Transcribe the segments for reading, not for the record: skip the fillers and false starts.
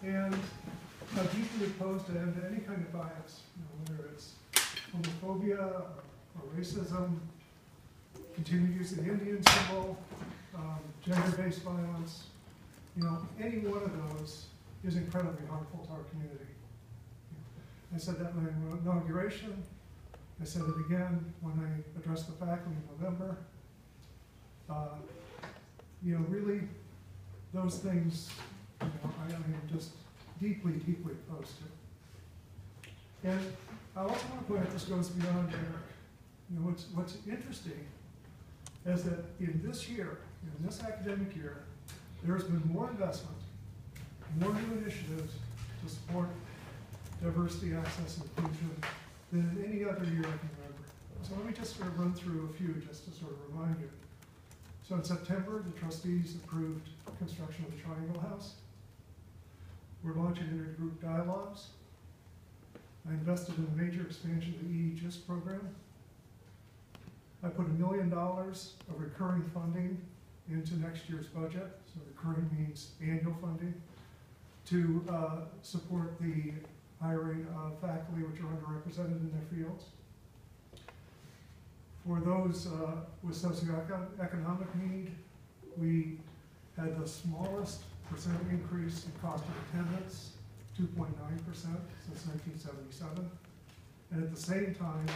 and how deeply opposed I am to any kind of bias, whether it's homophobia or racism, continued use of the Indian symbol, gender-based violence. Any one of those is incredibly harmful to our community. I said that in my inauguration. I said it again when I addressed the faculty in November. Really, those things, I am just deeply, deeply opposed to. And I also want to point out this goes beyond Eric. What's interesting is that in this year, in this academic year, there has been more investment, more new initiatives to support diversity, access, and inclusion than in any other year I can remember. So let me just sort of run through a few just to sort of remind you. So in September, the trustees approved construction of the Triangle House. We're launching intergroup dialogues. I invested in a major expansion of the EE-GIST program. I put $1 million of recurring funding into next year's budget. So recurring means annual funding to support the hiring of faculty which are underrepresented in their fields. For those with socioeconomic need, we had the smallest percent increase in cost of attendance, 2.9% since 1977, and at the same time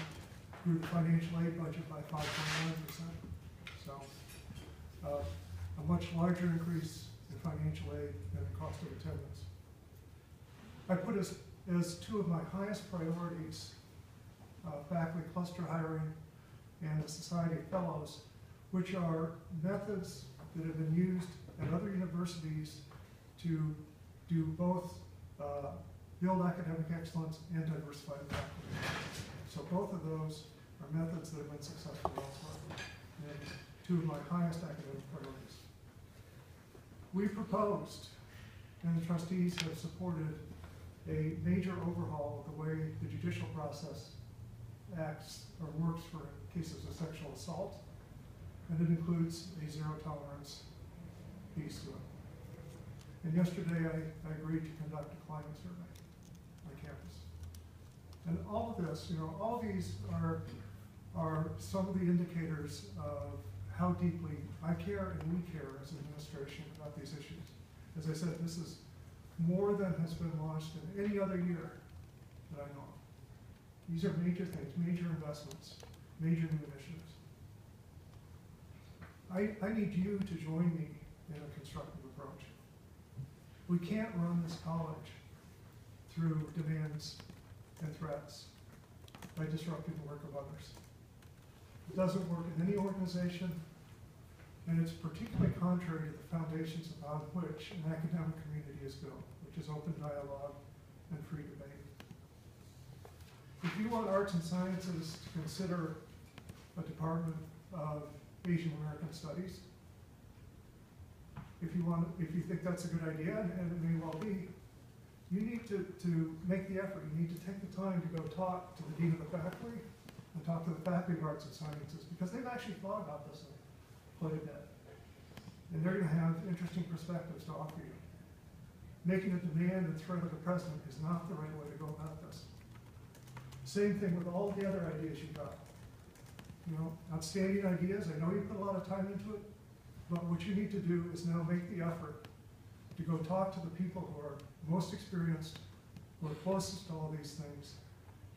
grew the financial aid budget by 5.9%. So a much larger increase in financial aid than the cost of attendance. I put as two of my highest priorities faculty cluster hiring and the Society of Fellows, which are methods that have been used at other universities to do both build academic excellence and diversify the faculty. So both of those are methods that have been successful elsewhere, and two of my highest academic priorities. We proposed, and the trustees have supported, a major overhaul of the way the judicial process acts or works for cases of sexual assault, and it includes a zero tolerance piece to it. And yesterday I agreed to conduct a climate survey on campus. And all of this, all of these are some of the indicators of how deeply I care and we care as an administration about these issues. As I said, this is more than has been launched in any other year that I know of. These are major things, major investments, major new initiatives. I need you to join me in a constructive approach. We can't run this college through demands and threats by disrupting the work of others. It doesn't work in any organization, and it's particularly contrary to the foundations upon which an academic community is built, which is open dialogue and free debate. If you want arts and sciences to consider a department of Asian American studies, if you think that's a good idea, and it may well be, you need to make the effort. You need to take the time to go talk to the dean of the faculty and talk to the faculty of arts and sciences, because they've actually thought about this quite a bit. And they're going to have interesting perspectives to offer you. Making a demand and threat of the president is not the right way to go about this. Same thing with all the other ideas you've got. Outstanding ideas. I know you put a lot of time into it, but what you need to do is now make the effort to go talk to the people who are most experienced, who are closest to all these things,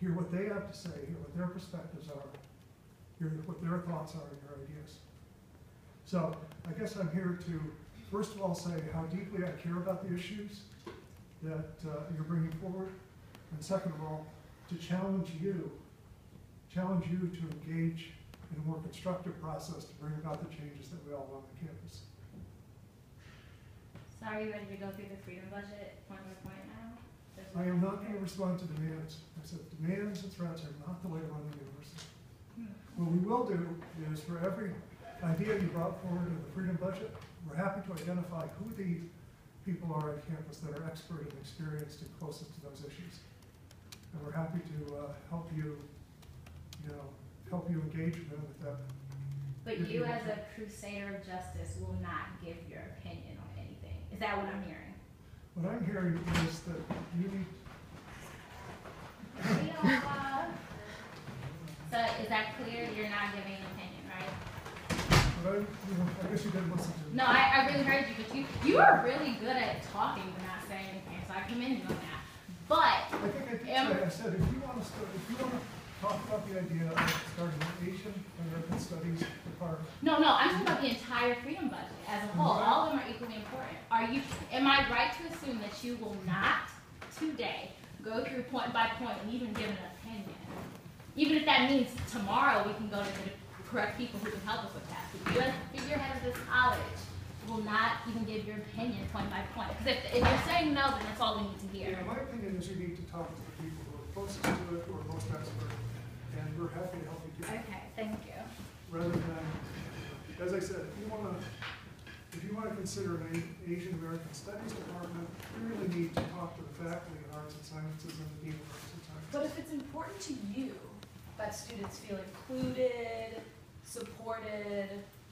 hear what they have to say, hear what their perspectives are, hear what their thoughts are and their ideas. So I guess I'm here to, first of all, say how deeply I care about the issues that you're bringing forward, and second of all, to challenge you to engage in a more constructive process to bring about the changes that we all want on campus. So are you ready to go through the freedom budget point by point now? I am not going to respond to demands. I said demands and threats are not the way to run the university. What we will do is, for every idea you brought forward in the freedom budget, we're happy to identify who the people are on campus that are expert and experienced and closest to those issues. And we're happy to help you engage with them with that. But you, as a crusader of justice, will not give your opinion on anything. Is that what I'm hearing? What I'm hearing is that you need, So is that clear? You're not giving an opinion, right? but I guess you didn't listen to me. No, I really heard you, but you are really good at talking but not saying anything, so I commend you on that. But I think I did say, I said, if you want to talk about the idea of starting an Asian American Studies department. no, I'm talking about the entire freedom budget as a whole. All of them are equally important. Am I right to assume that you will not today go through point by point and even give an opinion? Even if that means tomorrow we can go to the correct people who can help us with that. But you as the figurehead of this college will not even give your opinion point by point. Because if you're saying no, then that's all we need to hear. Yeah, my opinion is you need to talk to the people who are closest to it, who are most expert, and we're happy to help you do that. Okay, thank you. Rather than, as I said, if you want to consider an Asian American Studies department, you really need to talk to the faculty in arts and sciences and the dean of arts and sciences. But if it's important to you that students feel included, supported,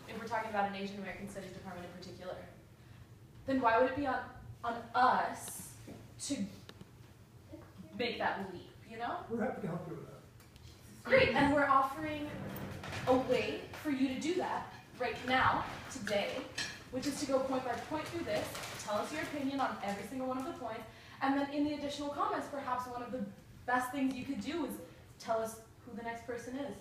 if we're talking about an Asian American Studies department in particular, then why would it be on us to make that leap, you know? We're happy to help you with that. Great, and we're offering a way for you to do that right now, today, which is to go point by point through this, tell us your opinion on every single one of the points, and then in the additional comments, perhaps one of the best things you could do is tell us who the next person is.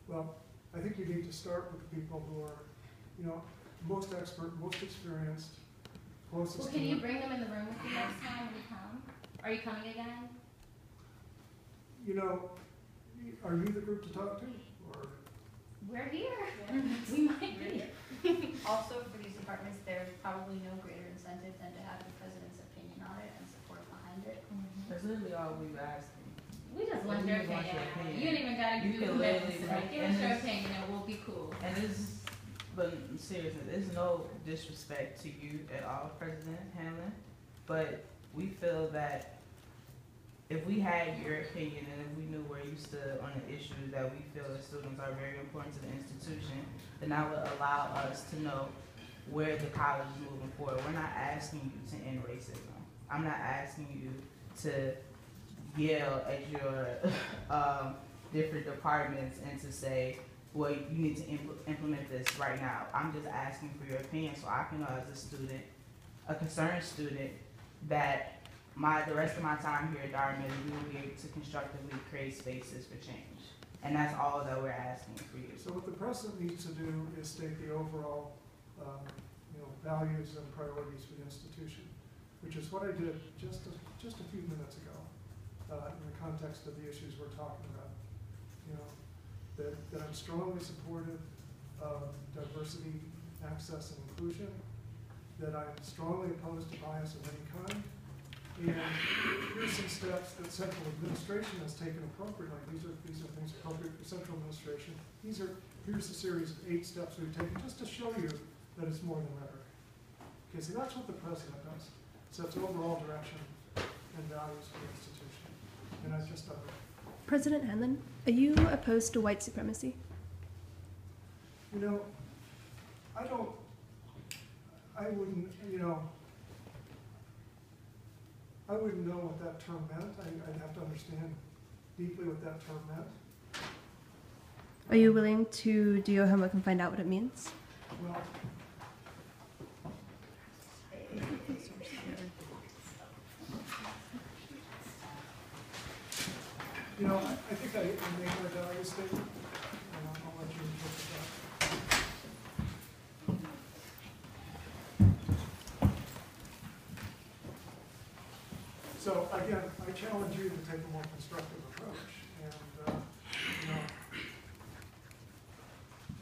Well, I think you need to start with the people who are, most expert, most experienced, closest Well, to can you it. bring them in the room with you next time when you come? Are you coming again? Are you the group to talk to, or? We're here. We might be. Also, for these departments, there's probably no greater incentive than to have the president's opinion on it and support behind it. That's literally all we've asked. We just want We your just want opinion. your opinion. You ain't even gotta You do can commitments literally today. make- Give and us your this- opinion and we'll be cool. And this, but seriously, there's no disrespect to you at all, President Hanlon, but we feel that if we had your opinion and if we knew where you stood on the issues that we feel as students are very important to the institution, then that would allow us to know where the college is moving forward. We're not asking you to end racism. I'm not asking you to yell at your different departments and to say, well, you need to implement this right now. I'm just asking for your opinion so I can know as a student, a concerned student, that the rest of my time here at Dartmouth, we will be able to constructively create spaces for change. And that's all that we're asking for you. So what the president needs to do is state the overall, values and priorities for the institution, which is what I did just a few minutes ago, in the context of the issues we're talking about. That I'm strongly supportive of diversity, access, and inclusion, that I'm strongly opposed to bias of any kind, and here's some steps that central administration has taken appropriately. These are things appropriate for central administration. Here's a series of 8 steps we've taken just to show you that it's more than rhetoric. Okay, so that's what the president does. Sets overall direction and values for the institution. And that's just a President Hanlon, are you opposed to white supremacy? I wouldn't know what that term meant. I'd have to understand deeply what that term meant. Are you willing to do your homework and find out what it means? Well, I think I made my value statement, and I'll let you interpret that. So again, I challenge you to take a more constructive approach, and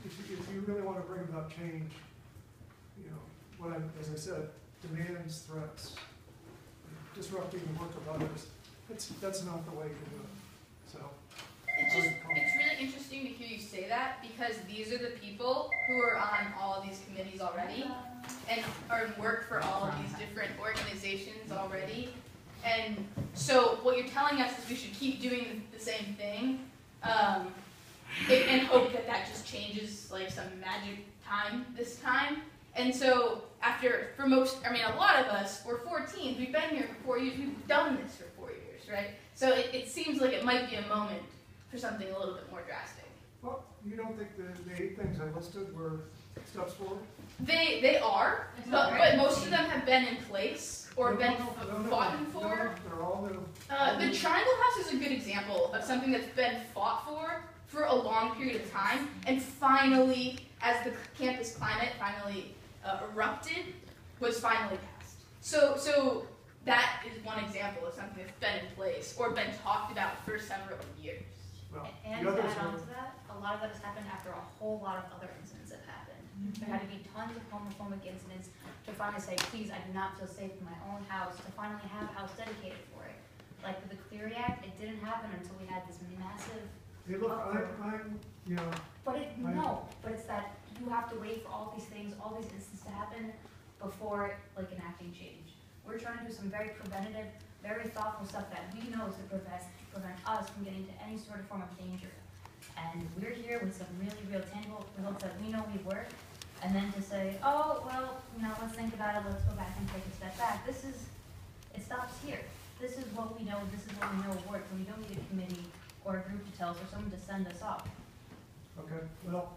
if you really want to bring about change, as I said, demands, threats, disrupting the work of others, that's not the way to do it. So It's really interesting to hear you say that, because these are the people who are on all of these committees already and work for all of these different organizations already. And so what you're telling us is we should keep doing the same thing and hope that just changes like some magic time this time. And so after, for most, I mean, a lot of us, we're 14, we've been here for 4 years, we've done this for 4 years, right? So it seems like it might be a moment for something a little bit more drastic. Well, you don't think the 8 things I listed were steps forward? They are, but most of them have been in place or been fought for. No, they're all new. The Triangle House is a good example of something that's been fought for a long period of time, and finally, as the campus climate finally erupted, was finally passed. So that is one example of something that's been in place or been talked about for several years. Well, And the to others add on are, to that, a lot of that has happened after a whole lot of other incidents have happened. There had to be tons of homophobic incidents to finally say, please, I do not feel safe in my own house, to finally have a house dedicated for it. Like with the Clery Act, it didn't happen until we had this massive, hey, look, I'm, you know, but it's that you have to wait for all these things, all these incidents to happen before like enacting change. We're trying to do some very preventative, very thoughtful stuff that we know is to prevent us from getting into any sort of form of danger. And we're here with some really real tangible results that we know we work. And then to say, oh, well, let's think about it, let's go back and take a step back. It stops here. This is what we know, this is what we know works, and we don't need a committee or a group to tell us or someone to send us off. okay, well,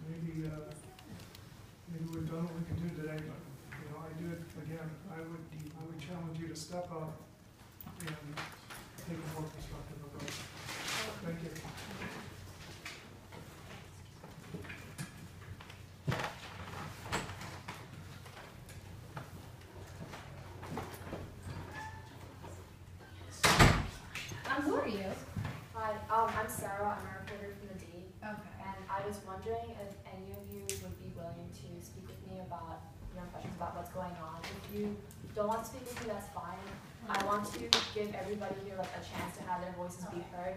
maybe we've done what we can do today, but, I do it again. I would challenge you to step up and take a more constructive approach. Thank you. Who are you? Hi, I'm Sarah. I'm a reporter from the D. Okay. And I was wondering if any of you would be willing to speak with me about your impressions about what's going on. If you don't want to speak with me, that's fine. I want to give everybody here a chance to have their voices be heard.